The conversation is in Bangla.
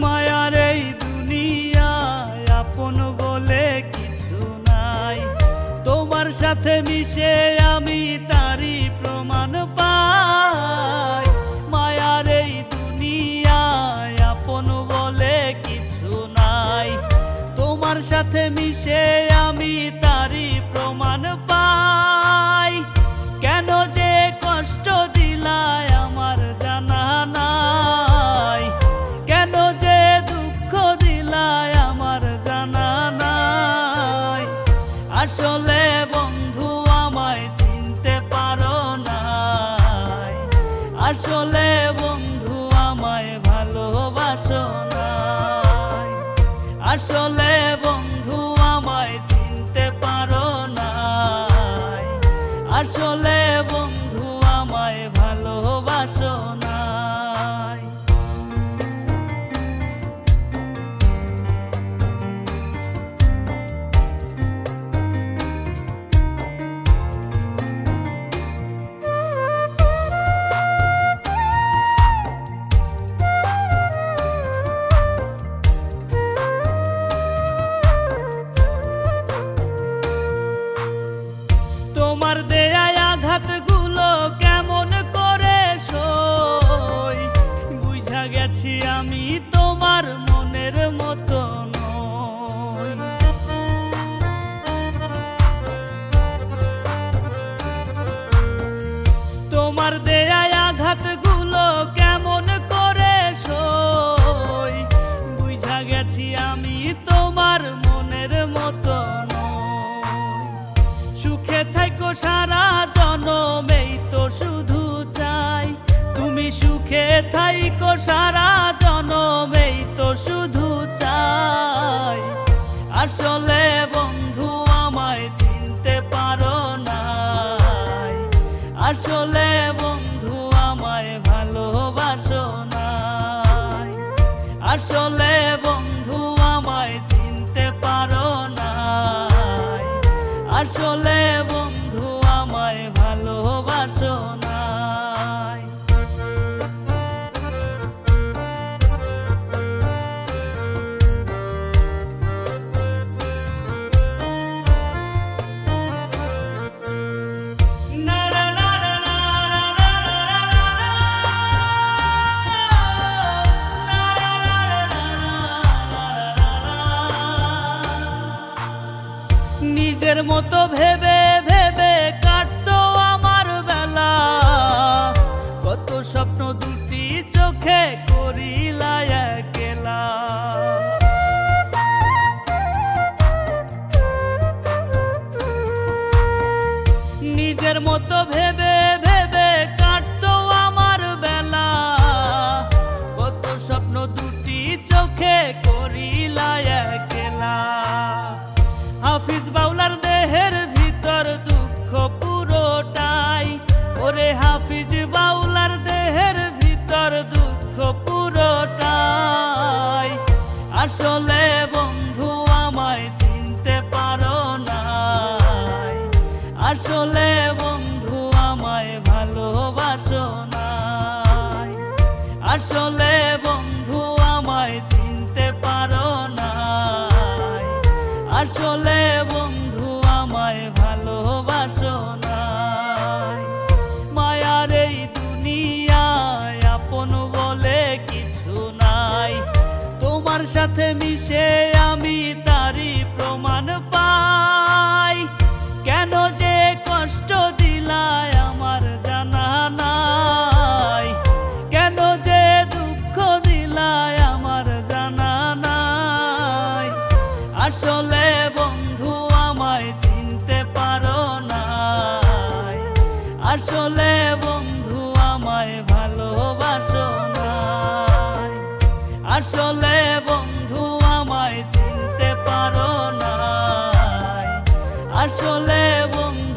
মায়ার এই দুনিয়ায় আপন বলে কিছু নাই, তোমার সাথে মিশে আমি তারই প্রমাণ পাই। মায়ার এই দুনিয়ায় আপন বলে কিছু নাই, তোমার সাথে মিশে আমি তারই প্রমাণ পাই। কেন যে কষ্ট দিলায় আমার জানা নাই, কেন যে দুঃখ দিলায় আমার জানা নাই। আসলে বন্ধু আমায় চিনতে পারো নাই, আসলে বন্ধু আমায় ভালোবাসো নাই। আসলে বন্ধু আমায় চিনতে পারো নাই, আসলে বন্ধু আমায় ভালোবাসো নাই। তোমার দেয়া আঘাতগুলো কেমন করে সই, বুঝা গেছি আমি তোমার মনের মতো নই। তোমার দেয়া আঘাতগুলো কেমন করে সই, বুঝা গেছি আমি তোমার মনের মতো নই। সুখে থাকো সারা জনমেই তো শুধু চাই, তুমি সুখে থাকো সারা জনমেই তো শুধু চাই। আসলে বন্ধু আমায় চিনতে পারো নাই, আসলে বন্ধু আমায় ভালোবাসো নাই। আসলে বন্ধু আমায় চিনতে পারো নাই, আসলে বন্ধু আমায় ভালোবাসো নাই। নিজের মতো ভেবে ভেবে কাটতো আমার বেলা, কত স্বপ্ন দুটি চোখে করিলা একলা। নিজের মতো ভেবে ভেবে কাটতো আমার বেলা, কত স্বপ্ন দুটি চোখে করিলা একলা। হাফিজ বাউলার দেহের ভিতর দুঃখ পুরোটাই, ওরে হাফিজ বাউলার দেহের ভিতর দুঃখ পুরোটাই। আসলে বন্ধু আমায় চিনতে পারো নাই, আসলে বন্ধু আমায় ভালোবাসো নাই। আসলে বন্ধু আমায় চিনতে পারো নাই, আসলে বন্ধু আমায় ভালোবাসো নাই। মায়ার এই দুনিয়ায় আপন বলে কিছু নাই, তোমার সাথে মিশে আমি তারই প্রমাণ পাই। কেন যে কষ্ট দিলায় আমার জানা নাই, কেন যে দুঃখ দিলায় আমার জানা নাই। আসলে বন্ধু আমায় চিনতে পারো নাই, আসলে বন্ধু আমায় ভালোবাসো নাই। আসলে বন্ধু আমায় চিনতে পারো নাই, আসলে বন্ধু